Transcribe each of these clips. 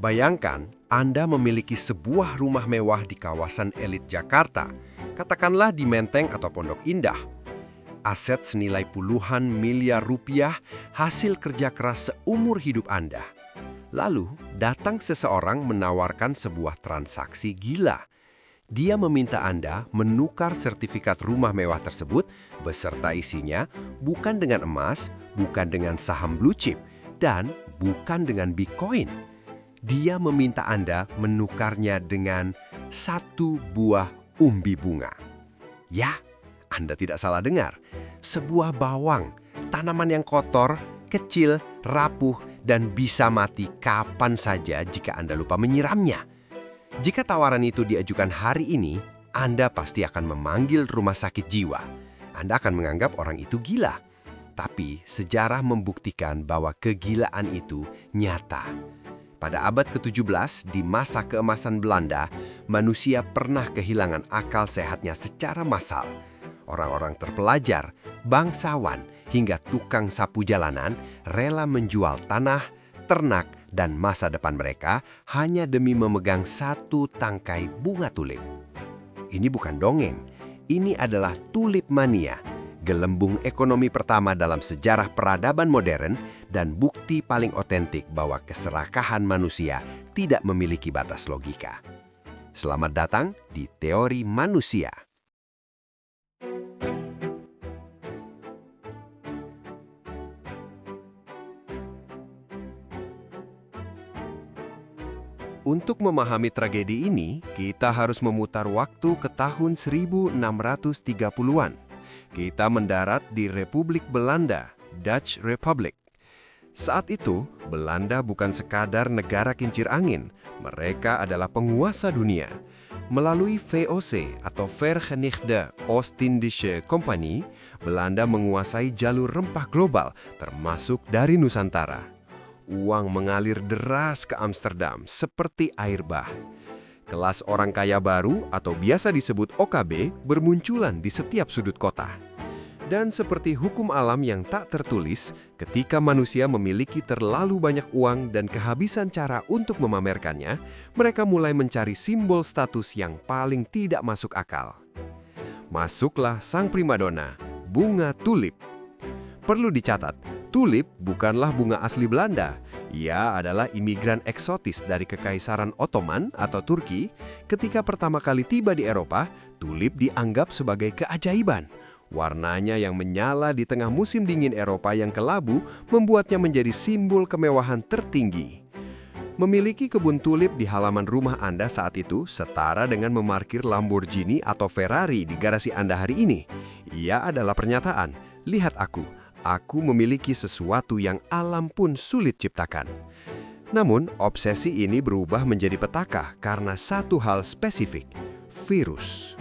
Bayangkan Anda memiliki sebuah rumah mewah di kawasan elit Jakarta, katakanlah di Menteng atau Pondok Indah. Aset senilai puluhan miliar rupiah hasil kerja keras seumur hidup Anda. Lalu, datang seseorang menawarkan sebuah transaksi gila. Dia meminta Anda menukar sertifikat rumah mewah tersebut beserta isinya bukan dengan emas, bukan dengan saham blue chip, dan bukan dengan Bitcoin. Dia meminta Anda menukarnya dengan satu buah umbi bunga. Ya, Anda tidak salah dengar. Sebuah bawang, tanaman yang kotor, kecil, rapuh, dan bisa mati kapan saja jika Anda lupa menyiramnya. Jika tawaran itu diajukan hari ini, Anda pasti akan memanggil rumah sakit jiwa. Anda akan menganggap orang itu gila. Tapi sejarah membuktikan bahwa kegilaan itu nyata. Pada abad ke-17, di masa keemasan Belanda, manusia pernah kehilangan akal sehatnya secara massal. Orang-orang terpelajar, bangsawan, hingga tukang sapu jalanan rela menjual tanah, ternak, dan masa depan mereka hanya demi memegang satu tangkai bunga tulip. Ini bukan dongeng, ini adalah tulip mania, gelembung ekonomi pertama dalam sejarah peradaban modern dan bukti paling otentik bahwa keserakahan manusia tidak memiliki batas logika. Selamat datang di Teori Manusia. Untuk memahami tragedi ini, kita harus memutar waktu ke tahun 1630-an. Kita mendarat di Republik Belanda, Dutch Republic. Saat itu, Belanda bukan sekadar negara kincir angin, mereka adalah penguasa dunia. Melalui VOC atau Verenigde Oost-Indische Compagnie, Belanda menguasai jalur rempah global, termasuk dari Nusantara. Uang mengalir deras ke Amsterdam seperti air bah. Kelas orang kaya baru atau biasa disebut OKB bermunculan di setiap sudut kota. Dan seperti hukum alam yang tak tertulis, ketika manusia memiliki terlalu banyak uang dan kehabisan cara untuk memamerkannya, mereka mulai mencari simbol status yang paling tidak masuk akal. Masuklah sang primadona, bunga tulip. Perlu dicatat, tulip bukanlah bunga asli Belanda. Ia adalah imigran eksotis dari Kekaisaran Ottoman atau Turki. Ketika pertama kali tiba di Eropa, tulip dianggap sebagai keajaiban. Warnanya yang menyala di tengah musim dingin Eropa yang kelabu membuatnya menjadi simbol kemewahan tertinggi. Memiliki kebun tulip di halaman rumah Anda saat itu setara dengan memarkir Lamborghini atau Ferrari di garasi Anda hari ini. Ia adalah pernyataan, lihat aku memiliki sesuatu yang alam pun sulit ciptakan. Namun, obsesi ini berubah menjadi petaka karena satu hal spesifik, virus.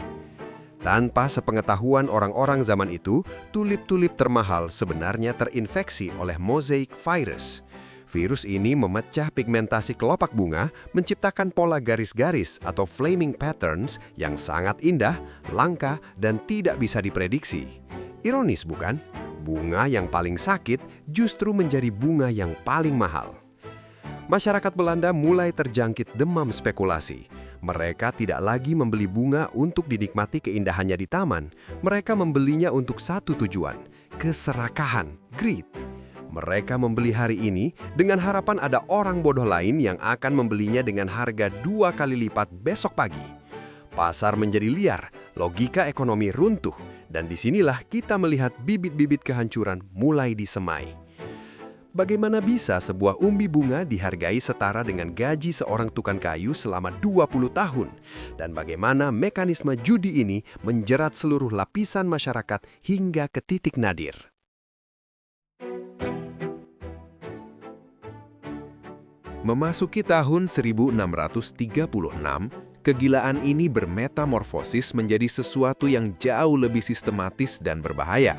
Tanpa sepengetahuan orang-orang zaman itu, tulip-tulip termahal sebenarnya terinfeksi oleh mosaic virus. Virus ini memecah pigmentasi kelopak bunga, menciptakan pola garis-garis atau flaming patterns yang sangat indah, langka, dan tidak bisa diprediksi. Ironis bukan? Bunga yang paling sakit justru menjadi bunga yang paling mahal. Masyarakat Belanda mulai terjangkit demam spekulasi. Mereka tidak lagi membeli bunga untuk dinikmati keindahannya di taman. Mereka membelinya untuk satu tujuan, keserakahan, greed. Mereka membeli hari ini dengan harapan ada orang bodoh lain yang akan membelinya dengan harga 2 kali lipat besok pagi. Pasar menjadi liar, logika ekonomi runtuh, dan disinilah kita melihat bibit-bibit kehancuran mulai disemai. Bagaimana bisa sebuah umbi bunga dihargai setara dengan gaji seorang tukang kayu selama 20 tahun? Dan bagaimana mekanisme judi ini menjerat seluruh lapisan masyarakat hingga ke titik nadir? Memasuki tahun 1636, kegilaan ini bermetamorfosis menjadi sesuatu yang jauh lebih sistematis dan berbahaya.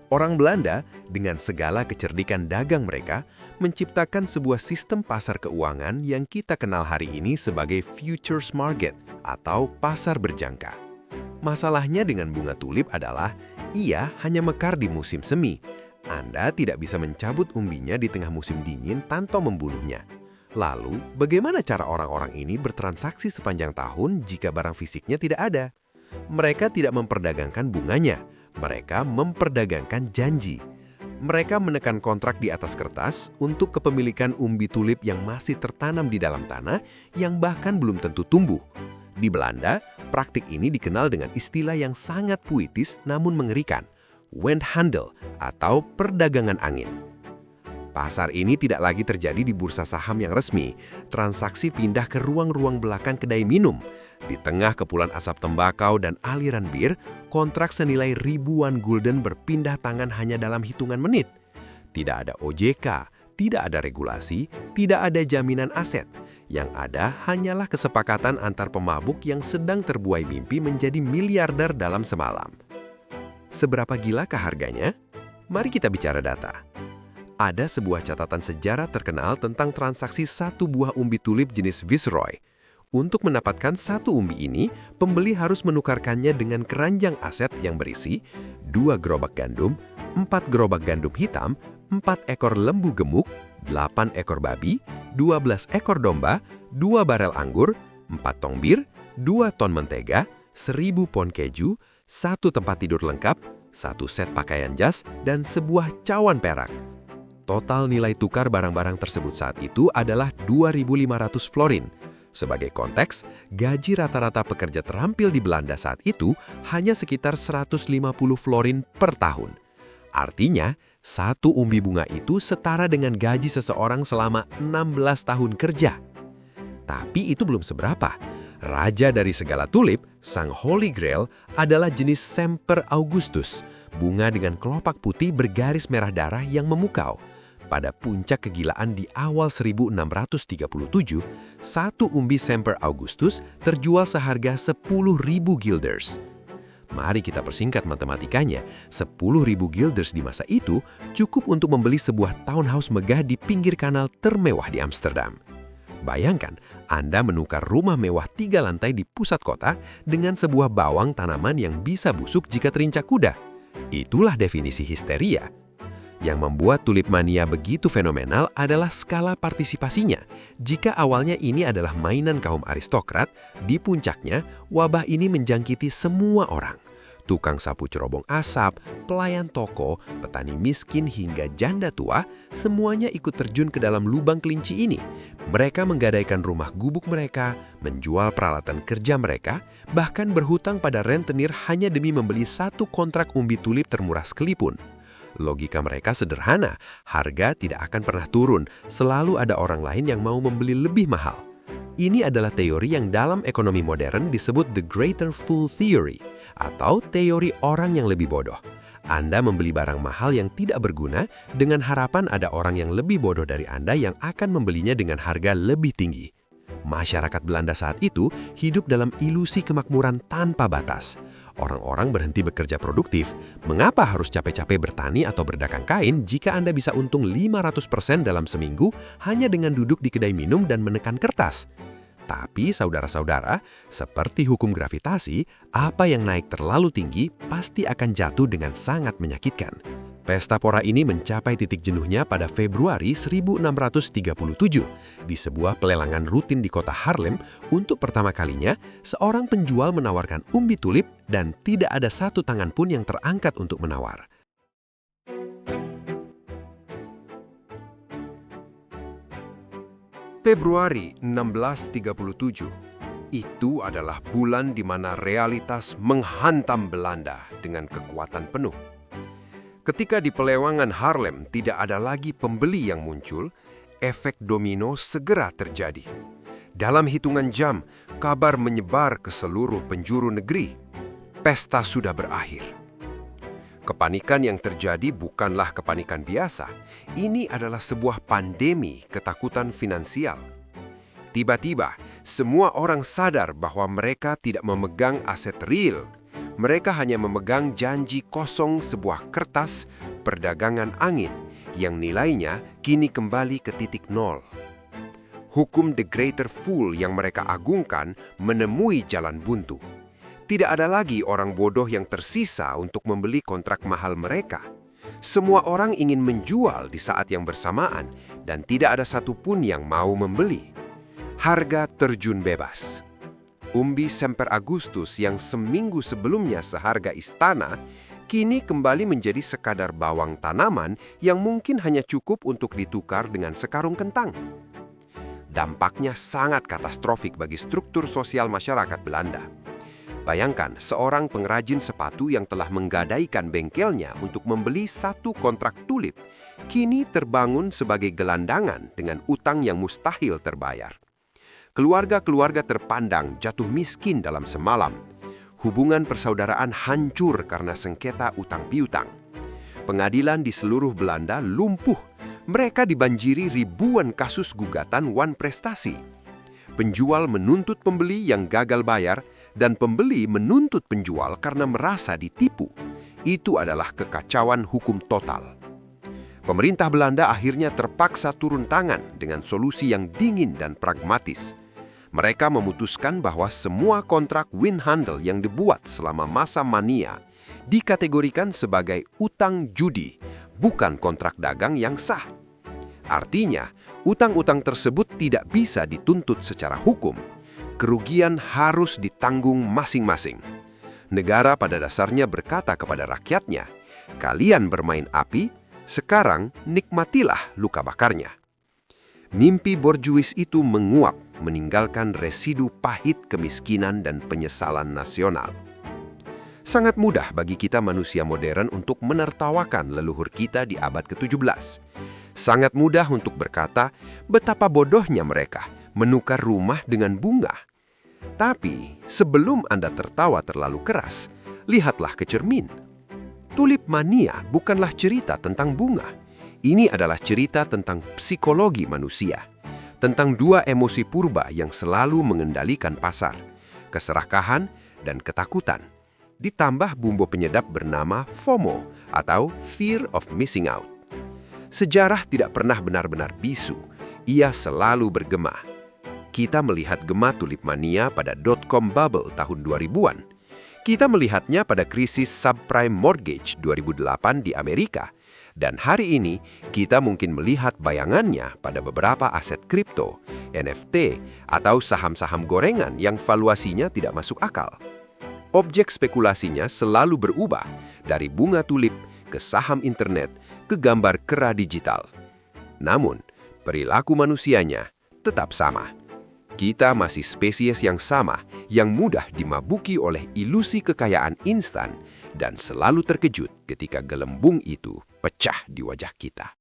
Orang Belanda, dengan segala kecerdikan dagang mereka, menciptakan sebuah sistem pasar keuangan yang kita kenal hari ini sebagai futures market atau pasar berjangka. Masalahnya dengan bunga tulip adalah, ia hanya mekar di musim semi. Anda tidak bisa mencabut umbinya di tengah musim dingin tanpa membunuhnya. Lalu, bagaimana cara orang-orang ini bertransaksi sepanjang tahun jika barang fisiknya tidak ada? Mereka tidak memperdagangkan bunganya, mereka memperdagangkan janji. Mereka menekan kontrak di atas kertas untuk kepemilikan umbi tulip yang masih tertanam di dalam tanah yang bahkan belum tentu tumbuh. Di Belanda, praktik ini dikenal dengan istilah yang sangat puitis namun mengerikan, wendhandel atau perdagangan angin. Pasar ini tidak lagi terjadi di bursa saham yang resmi. Transaksi pindah ke ruang-ruang belakang kedai minum. Di tengah kepulan asap tembakau dan aliran bir, kontrak senilai ribuan gulden berpindah tangan hanya dalam hitungan menit. Tidak ada OJK, tidak ada regulasi, tidak ada jaminan aset. Yang ada hanyalah kesepakatan antar pemabuk yang sedang terbuai mimpi menjadi miliarder dalam semalam. Seberapa gilakah harganya? Mari kita bicara data. Ada sebuah catatan sejarah terkenal tentang transaksi satu buah umbi tulip jenis Viceroy. Untuk mendapatkan satu umbi ini, pembeli harus menukarkannya dengan keranjang aset yang berisi 2 gerobak gandum, 4 gerobak gandum hitam, 4 ekor lembu gemuk, 8 ekor babi, 12 ekor domba, 2 barel anggur, 4 tong bir, 2 ton mentega, 1000 pon keju, 1 tempat tidur lengkap, 1 set pakaian jas, dan sebuah cawan perak. Total nilai tukar barang-barang tersebut saat itu adalah 2.500 florin. Sebagai konteks, gaji rata-rata pekerja terampil di Belanda saat itu hanya sekitar 150 florin per tahun. Artinya, satu umbi bunga itu setara dengan gaji seseorang selama 16 tahun kerja. Tapi itu belum seberapa. Raja dari segala tulip, sang Holy Grail, adalah jenis Semper Augustus, bunga dengan kelopak putih bergaris merah darah yang memukau. Pada puncak kegilaan di awal 1637, satu umbi Semper Augustus terjual seharga 10.000 guilders. Mari kita persingkat matematikanya, 10.000 guilders di masa itu cukup untuk membeli sebuah townhouse megah di pinggir kanal termewah di Amsterdam. Bayangkan, Anda menukar rumah mewah 3 lantai di pusat kota dengan sebuah bawang tanaman yang bisa busuk jika terinjak kuda. Itulah definisi histeria. Yang membuat tulip mania begitu fenomenal adalah skala partisipasinya. Jika awalnya ini adalah mainan kaum aristokrat, di puncaknya wabah ini menjangkiti semua orang. Tukang sapu cerobong asap, pelayan toko, petani miskin hingga janda tua, semuanya ikut terjun ke dalam lubang kelinci ini. Mereka menggadaikan rumah gubuk mereka, menjual peralatan kerja mereka, bahkan berhutang pada rentenir hanya demi membeli satu kontrak umbi tulip termurah sekalipun. Logika mereka sederhana, harga tidak akan pernah turun, selalu ada orang lain yang mau membeli lebih mahal. Ini adalah teori yang dalam ekonomi modern disebut the greater fool theory, atau teori orang yang lebih bodoh. Anda membeli barang mahal yang tidak berguna dengan harapan ada orang yang lebih bodoh dari Anda yang akan membelinya dengan harga lebih tinggi. Masyarakat Belanda saat itu hidup dalam ilusi kemakmuran tanpa batas. Orang-orang berhenti bekerja produktif. Mengapa harus capek-capek bertani atau berdagang kain jika Anda bisa untung 500% dalam seminggu hanya dengan duduk di kedai minum dan menekan kertas? Tapi saudara-saudara, seperti hukum gravitasi, apa yang naik terlalu tinggi pasti akan jatuh dengan sangat menyakitkan. Pesta pora ini mencapai titik jenuhnya pada Februari 1637 di sebuah pelelangan rutin di kota Haarlem. Untuk pertama kalinya, seorang penjual menawarkan umbi tulip dan tidak ada satu tangan pun yang terangkat untuk menawar. Februari 1637. Itu adalah bulan di mana realitas menghantam Belanda dengan kekuatan penuh. Ketika di pelewangan Haarlem tidak ada lagi pembeli yang muncul, efek domino segera terjadi. Dalam hitungan jam, kabar menyebar ke seluruh penjuru negeri. Pesta sudah berakhir. Kepanikan yang terjadi bukanlah kepanikan biasa. Ini adalah sebuah pandemi ketakutan finansial. Tiba-tiba, semua orang sadar bahwa mereka tidak memegang aset real. Mereka hanya memegang janji kosong sebuah kertas perdagangan angin yang nilainya kini kembali ke titik nol. Hukum the greater fool yang mereka agungkan menemui jalan buntu. Tidak ada lagi orang bodoh yang tersisa untuk membeli kontrak mahal mereka. Semua orang ingin menjual di saat yang bersamaan dan tidak ada satupun yang mau membeli. Harga terjun bebas. Umbi Semper Augustus yang seminggu sebelumnya seharga istana, kini kembali menjadi sekadar bawang tanaman yang mungkin hanya cukup untuk ditukar dengan sekarung kentang. Dampaknya sangat katastrofik bagi struktur sosial masyarakat Belanda. Bayangkan seorang pengrajin sepatu yang telah menggadaikan bengkelnya untuk membeli satu kontrak tulip, kini terbangun sebagai gelandangan dengan utang yang mustahil terbayar. Keluarga-keluarga terpandang jatuh miskin dalam semalam. Hubungan persaudaraan hancur karena sengketa utang piutang. Pengadilan di seluruh Belanda lumpuh. Mereka dibanjiri ribuan kasus gugatan wan prestasi. Penjual menuntut pembeli yang gagal bayar, dan pembeli menuntut penjual karena merasa ditipu. Itu adalah kekacauan hukum total. Pemerintah Belanda akhirnya terpaksa turun tangan dengan solusi yang dingin dan pragmatis. Mereka memutuskan bahwa semua kontrak Windhandel yang dibuat selama masa mania dikategorikan sebagai utang judi, bukan kontrak dagang yang sah. Artinya, utang-utang tersebut tidak bisa dituntut secara hukum. Kerugian harus ditanggung masing-masing. Negara pada dasarnya berkata kepada rakyatnya, "Kalian bermain api, sekarang nikmatilah luka bakarnya." Mimpi borjuis itu menguap, meninggalkan residu pahit kemiskinan dan penyesalan nasional. Sangat mudah bagi kita manusia modern untuk menertawakan leluhur kita di abad ke-17. Sangat mudah untuk berkata betapa bodohnya mereka menukar rumah dengan bunga. Tapi sebelum Anda tertawa terlalu keras, lihatlah ke cermin. Tulip mania bukanlah cerita tentang bunga. Ini adalah cerita tentang psikologi manusia. Tentang dua emosi purba yang selalu mengendalikan pasar. Keserakahan dan ketakutan. Ditambah bumbu penyedap bernama FOMO atau Fear of Missing Out. Sejarah tidak pernah benar-benar bisu. Ia selalu bergema. Kita melihat gema tulip mania pada dot-com bubble tahun 2000-an. Kita melihatnya pada krisis subprime mortgage 2008 di Amerika. Dan hari ini, kita mungkin melihat bayangannya pada beberapa aset kripto, NFT, atau saham-saham gorengan yang valuasinya tidak masuk akal. Objek spekulasinya selalu berubah dari bunga tulip ke saham internet ke gambar kera digital. Namun, perilaku manusianya tetap sama. Kita masih spesies yang sama, yang mudah dimabuki oleh ilusi kekayaan instan dan selalu terkejut ketika gelembung itu pecah di wajah kita.